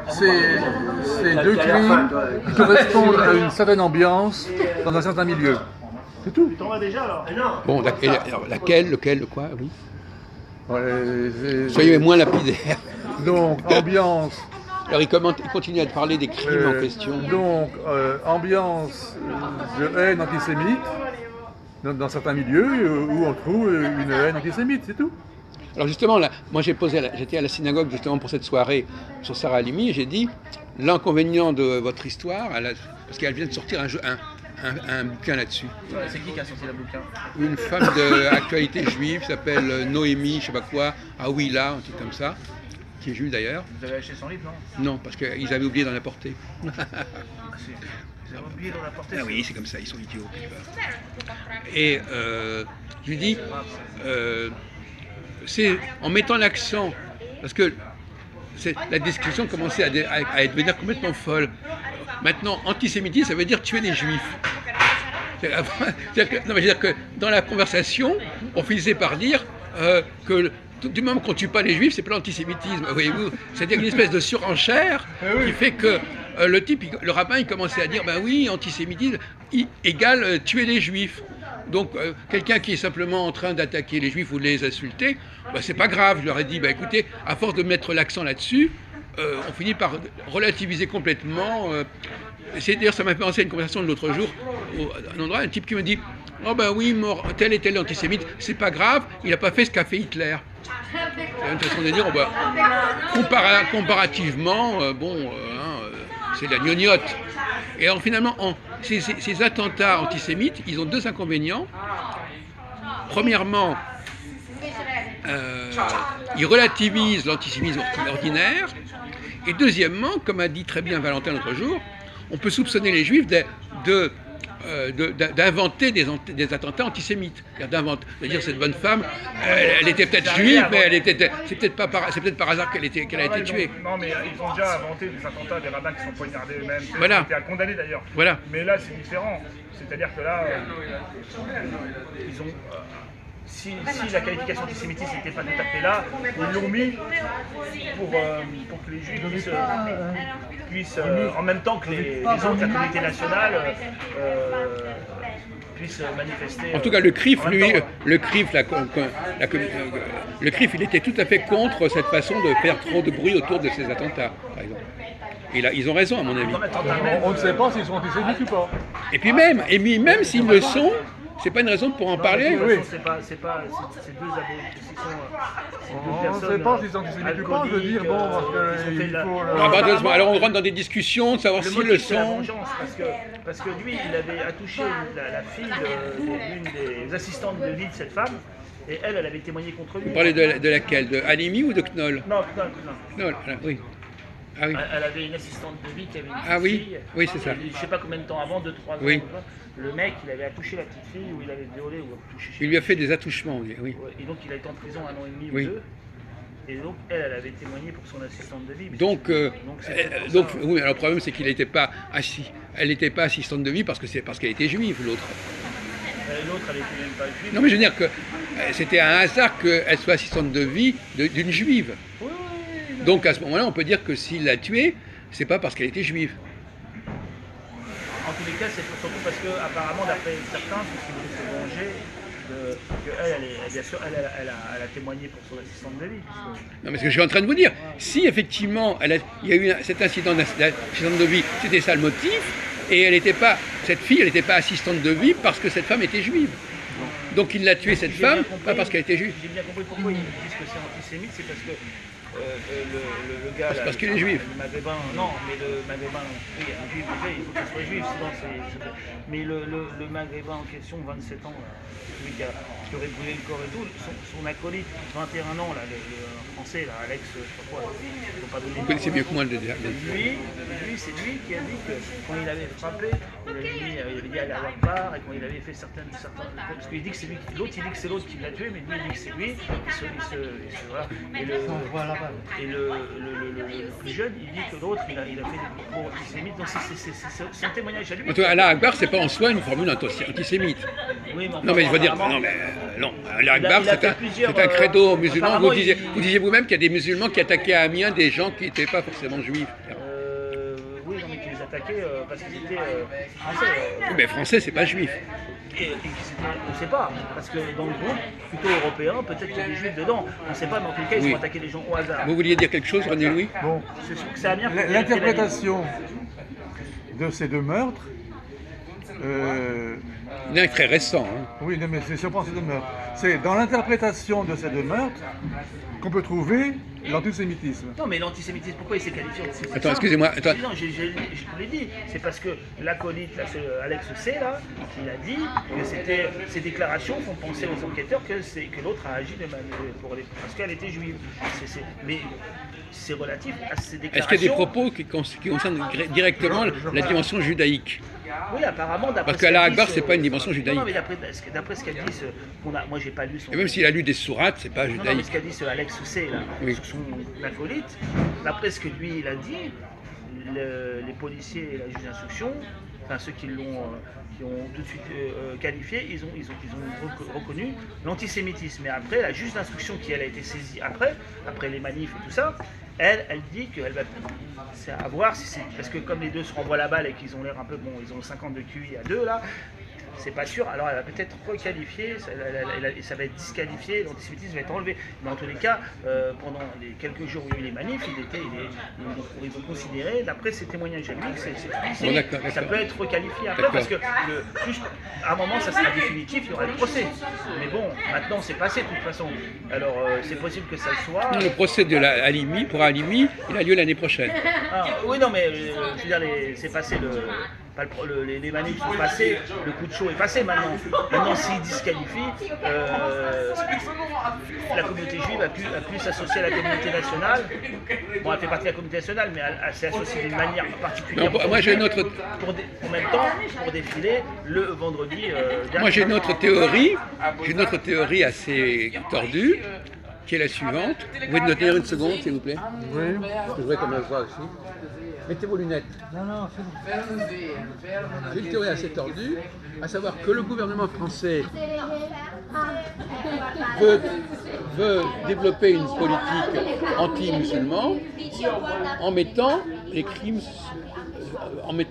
C'est deux crimes qui correspondent à une certaine ambiance dans un certain milieu. C'est tout. Tu t'en vas déjà alors? Bon, alors, laquelle, lequel, le quoi, oui. Ouais, Soyez moins lapidaire. donc, ambiance. Alors il continue à te parler des crimes en question. Donc, ambiance de haine antisémite dans certains milieux où on trouve une haine antisémite, c'est tout. Alors justement, là, moi j'étais à la synagogue justement pour cette soirée sur Sarah Halimi et j'ai dit l'inconvénient de votre histoire, parce qu'elle vient de sortir un bouquin là-dessus. C'est qui a sorti le bouquin? Une femme d'actualité juive qui s'appelle Noémie, je sais pas quoi, Aouila, un truc comme ça, qui est juive d'ailleurs. Vous avez acheté son livre, non? Non, parce qu'ils avaient oublié d'en apporter. Vous avez oublié d'en apporter? Ah oui, c'est comme ça, ils sont idiots. Et je lui dis, c'est en mettant l'accent, parce que la description commençait à devenir complètement folle. Maintenant, antisémitisme, ça veut dire tuer les juifs. C'est-à-dire que dans la conversation, on finissait par dire que du moment qu'on ne tue pas les juifs, c'est pas l'antisémitisme, voyez-vous. C'est-à-dire une espèce de surenchère qui fait que le rabbin, il commençait à dire, ben oui, antisémitisme égale tuer les juifs. Donc, quelqu'un qui est simplement en train d'attaquer les juifs ou de les insulter, ben, c'est pas grave. Je leur ai dit, ben écoutez, à force de mettre l'accent là-dessus, on finit par relativiser complètement. D'ailleurs, ça m'a fait penser à une conversation de l'autre jour, à un endroit, un type qui me dit, oh ben oui, tel et tel antisémite, c'est pas grave, il n'a pas fait ce qu'a fait Hitler. C'est une façon de dire, oh ben, comparativement, c'est de la gnognotte. Et alors finalement, ces attentats antisémites, ils ont deux inconvénients. Premièrement, ils relativisent l'antisémitisme ordinaire. Et deuxièmement, comme a dit très bien Valentin l'autre jour, on peut soupçonner les juifs d'inventer des attentats antisémites. C'est-à-dire cette bonne femme, elle était peut-être juive, mais c'est peut-être par hasard qu'elle a été tuée. Non, mais ils ont déjà inventé des attentats, des rabbins qui sont poignardés eux-mêmes. Voilà. Ils étaient condamnés d'ailleurs. Voilà. Mais là, c'est différent. C'est-à-dire que là, ils ont. Si la qualification antisémitiste n'était pas tout à fait là, ils l'ont mis pour que les juifs puissent en même temps que les autres de la communauté nationale, puissent manifester. En tout cas, le CRIF, le CRIF, il était tout à fait contre cette façon de faire trop de bruit autour de ces attentats, par exemple. Et là, ils ont raison, à mon avis. On ne sait pas s'ils sont antisémites ou pas. Et puis même s'ils le sont, c'est pas une raison pour en parler. Oui. C'est deux On ne sait pas s'ils sont antisémites ou pas, je veux dire, bon, parce qu'il faut... Alors on rentre dans des discussions de savoir s'ils le c'est la sont. vengeance, parce que lui, il avait attouché la fille d'une des assistantes de vie de cette femme, et elle avait témoigné contre lui. Vous parlez de laquelle? De Halimi ou de Knoll? Non. Knoll, oui. Ah oui. Elle avait une assistante de vie qui avait une petite Ah oui, fille. oui, c'est ça. Je ne sais pas combien de temps avant, 2-3 ans. Oui. Le mec, il avait attouché la petite fille, ou il avait violé, ou touché chez Il lui a fait des attouchements, oui. Ouais, et donc il a été en prison 1 an et demi Oui. ou 2. Et donc elle avait témoigné pour son assistante de vie. Mais Donc, oui, oui, alors le problème c'est qu'il n'était pas elle n'était pas assistante de vie parce qu'elle était juive, l'autre. l'autre, elle était même pas juive. Non mais je veux dire que c'était un hasard qu'elle soit assistante de vie d'une juive. Oui. Donc à ce moment-là, on peut dire que s'il l'a tuée, c'est pas parce qu'elle était juive. En tous les cas, c'est surtout parce que, apparemment, d'après certains, c'est qu'ils voulaient se venger, bien sûr, elle a témoigné pour son assistante de vie. Non, mais ce que je suis en train de vous dire, si effectivement il y a eu cet incident d'assistante de vie, c'était ça le motif, et cette fille, elle n'était pas assistante de vie parce que cette femme était juive. Donc il l'a tuée, cette femme, pas parce qu'elle était juive. J'ai bien compris pourquoi ils disent que c'est antisémite, c'est parce que le gars. Parce qu'il est juif. Le maghrébin, non, mais le maghrébin, oui, un juif, il faut qu'il soit juif, sinon c'est. Mais le maghrébin en question, 27 ans, celui qui aurait brûlé le corps et tout, son acolyte, 21 ans, là, le français, là, Alex, je sais pas quoi, ils n'ont pas donné. Vous connaissez mieux que moi le déjà. Lui, c'est lui qui a dit que quand il avait frappé, il avait dit à la part, et quand il avait fait certains. Parce qu'il dit que c'est lui, l'autre il dit que c'est l'autre qui l'a tué, mais lui il dit que c'est lui, voilà. Et Et le plus jeune, il dit que l'autre, il a fait des propos antisémites. Donc c'est un témoignage à lui. En tout cas, Allah Akbar, c'est pas en soi une formule antisémite. Oui, Non, mais je veux dire, apparemment, non, Allah Akbar, il a c'est fait plusieurs, un credo musulman. apparemment, Vous disiez vous-même qu'il y a des musulmans qui attaquaient à Amiens des gens qui n'étaient pas forcément juifs. oui, non, mais qui les attaquaient parce qu'ils étaient français. Oui, mais français, c'est pas juif. On ne sait pas, parce que dans le groupe, plutôt européen, peut-être qu'il y a des juifs dedans. On ne sait pas, mais en tout cas, ils Oui. ont attaqué les gens au hasard. Vous vouliez dire quelque chose, René Louis? Bon, C'est sûr que c'est Amiens. l'interprétation de ces deux meurtres, Il y en a un très récent. Hein. oui, non, mais c'est surprenant ces deux meurtres. C'est dans l'interprétation de ces deux meurtres qu'on peut trouver l'antisémitisme. Non, mais l'antisémitisme, pourquoi il s'est qualifié d'antisémitisme? Attends, excusez-moi. Attends. Non, je vous l'ai dit. C'est parce que l'acolyte, là, Alex C, là, il a dit que ces déclarations font penser aux enquêteurs que l'autre a agi parce qu'elle était juive. Mais c'est relatif à ces Est-ce déclarations. qu'il y a des propos qui concernent directement la dimension judaïque? Oui, apparemment, d'après Parce ce que qu'a Allah dit Akbar, ce- c'est pas une dimension judaïque. Non, mais d'après ce qu'a dit moi, j'ai pas lu son. Et même s'il a lu des sourates, c'est pas Non, mais judaïque. ce qu'a dit ce Alex C, là, Oui. sur son acolyte, d'après ce que lui, il a dit, les policiers et la juge d'instruction, enfin ceux qui ont tout de suite qualifié, ils ont reconnu l'antisémitisme. Mais après, la juge d'instruction qui elle a été saisie après les manifs et tout ça, elle dit qu'elle va. C'est à voir si c'est. Parce que comme les deux se renvoient la balle et qu'ils ont l'air un peu. Bon, ils ont 50 de QI à deux là. C'est pas sûr, alors elle va peut-être requalifier, ça va être disqualifié, l'antisémitisme va être enlevé. Mais en tous les cas, pendant les quelques jours où il y a eu les manifs, ils ont considéré, d'après ses témoignages à lui, que Bon, d'accord, ça d'accord. peut être requalifié après, D'accord. parce que juste à un moment ça sera définitif, il y aura le procès. Mais bon, maintenant c'est passé de toute façon. Alors c'est possible que ça le soit. Non, le procès de Halimi, pour Halimi, il a lieu l'année prochaine. Ah, oui, non, mais je veux dire, c'est passé les manifs sont passés, le coup de chaud est passé maintenant. Maintenant, s'il disqualifie, la communauté juive a pu s'associer à la communauté nationale. Bon, elle fait partie de la communauté nationale, mais elle s'est associée d'une manière particulière. Non, moi j'ai une autre, En même temps, pour défiler le vendredi dernier. moi j'ai une autre théorie assez tordue, qui est la suivante. Vous pouvez me tenir une seconde, s'il vous plaît? Oui. Je voudrais qu'on me le voit aussi. Mettez vos lunettes. Non, J'ai une théorie assez tordue, à savoir que le gouvernement français veut développer une politique anti-musulman en mettant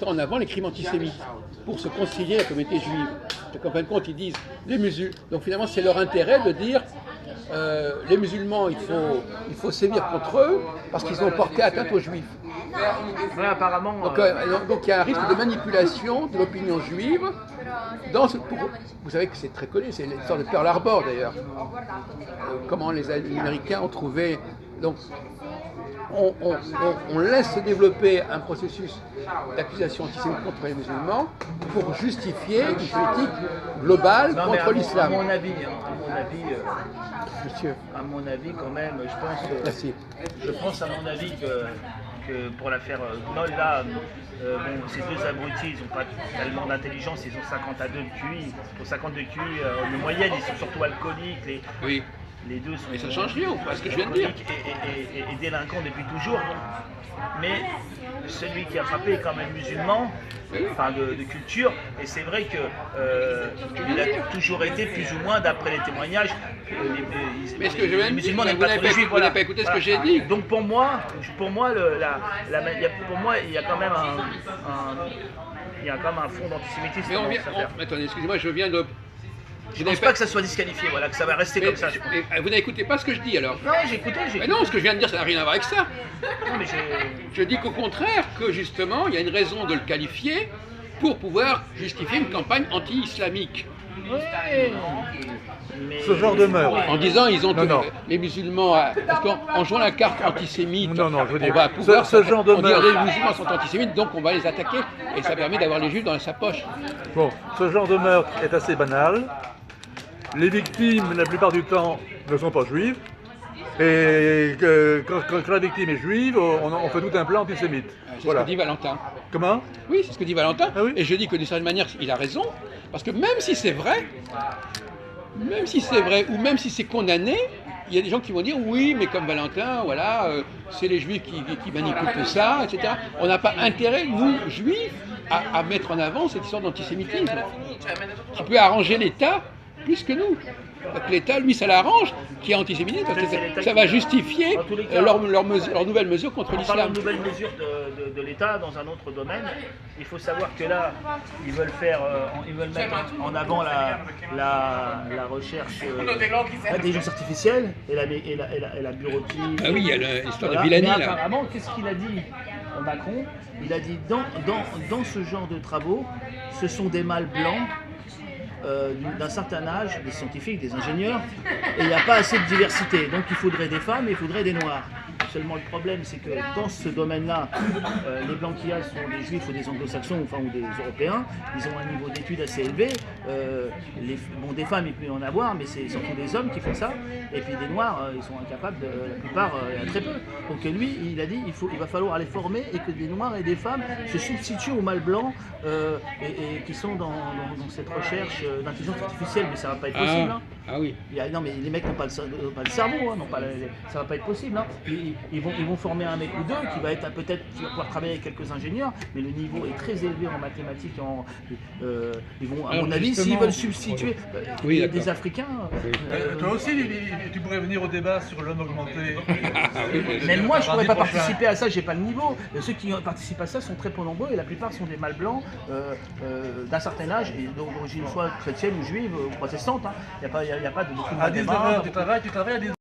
en avant les crimes antisémites pour se concilier la communauté juive. Donc en fin de compte, ils disent les musulmans. Donc finalement, c'est leur intérêt de dire les musulmans, il faut sévir contre eux parce qu'ils ont porté atteinte aux juifs. Ouais, apparemment. Donc il y a un risque de manipulation de l'opinion juive. Vous savez que c'est très connu, c'est l'histoire de Pearl Harbor d'ailleurs. Comment les Américains ont trouvé. Donc on laisse se développer un processus d'accusation antisémite contre les musulmans pour justifier une politique globale Non, mais contre l'islam. À mon avis, Monsieur, à mon avis, quand même, merci. je pense à mon avis que pour l'affaire Knoll, là, bon, ces deux abrutis, ils n'ont pas tellement d'intelligence, ils ont 52 de QI. Pour 52 QI, de moyenne, ils sont surtout alcooliques. Oui. Les deux sont. Mais ça change rien, pas ce que je viens de dire. Et délinquants depuis toujours. Mais celui qui a frappé est quand même musulman, enfin de culture, et c'est vrai que il a toujours été plus ou moins, d'après les témoignages, Mais ce que je viens les de musulmans dire, n'aiment pas trop les juifs. vous n'avez pas écouté ce que j'ai dit. Donc pour moi, il y a quand même un fond d'antisémitisme. Mais dans cette affaire. attendez, excusez-moi, je viens de. Je ne pense pas que ça soit disqualifié, voilà, que ça va rester comme ça. Je pense. Vous n'écoutez pas ce que je dis alors? Non, j'ai écouté. Mais non, ce que je viens de dire, ça n'a rien à voir avec ça. Non, mais Je dis qu'au contraire, que justement, il y a une raison de le qualifier pour pouvoir justifier une campagne anti-islamique. Mais... Ce genre de meurtre. En disant, ils ont Non. les musulmans, parce qu'en jouant la carte antisémite, Non, je veux on dire, va pouvoir ce genre de on dit, meurtre. les musulmans sont antisémites, donc on va les attaquer, et ça permet d'avoir les juifs dans sa poche. Bon, ce genre de meurtre est assez banal. Les victimes, la plupart du temps, ne sont pas juives. Et quand la victime est juive, on fait tout un plan antisémite. C'est Voilà. ce que dit Valentin. Comment? Oui, c'est ce que dit Valentin. Ah oui. Et je dis que d'une certaine manière, il a raison, parce que même si c'est vrai, ou même si c'est condamné, il y a des gens qui vont dire oui, mais comme Valentin, voilà, c'est les juifs qui manipulent tout ça, etc. On n'a pas intérêt, nous, juifs, à mettre en avant cette histoire d'antisémitisme qui peut arranger l'État plus que nous. Donc l'État, lui, ça l'arrange, qui est antisémitiste, parce que ça va justifier leurs nouvelles mesures contre En parlant l'islam. de nouvelles mesures de l'État dans un autre domaine, il faut savoir que là, ils veulent mettre en avant la recherche, l'intelligence artificielle et la bureautique. Ah oui, il y a l'histoire Voilà. de Villani, Mais là. apparemment, qu'est-ce qu'il a dit Macron? Il a dit dans ce genre de travaux, ce sont des mâles blancs d'un certain âge, des scientifiques, des ingénieurs, et il n'y a pas assez de diversité. Donc il faudrait des femmes et il faudrait des noirs. Seulement le problème, c'est que dans ce domaine-là, les blancs qu'il y a sont des juifs ou des anglo-saxons, enfin ou des européens. Ils ont un niveau d'études assez élevé. Des femmes, il peut y en avoir, mais c'est surtout des hommes qui font ça. Et puis des noirs, ils sont incapables, la plupart, il y a très peu. Donc lui, il a dit il va falloir les former et que des noirs et des femmes se substituent aux mâles blancs et qui sont dans cette recherche d'intelligence artificielle. Mais ça va pas être possible. Hein. Ah oui. Non mais les mecs n'ont pas le cerveau, hein, ça va pas être possible. Hein. Ils vont former un mec ou deux qui va peut-être pouvoir travailler avec quelques ingénieurs, mais le niveau est très élevé en mathématiques. Ils vont, à Alors, mon avis, justement, s'ils veulent substituer Oui, des Africains. Toi aussi, tu pourrais venir au débat sur l'homme augmenté. Mais moi, je ne pourrais Mardi pas prochain. participer à ça, j'ai pas le niveau. Ceux qui participent à ça sont très peu nombreux et la plupart sont des mâles blancs d'un certain âge et d'origine soit chrétienne ou juive ou protestante. Il n'y a pas de beaucoup de À débat. 19h, tu travailles à 19h.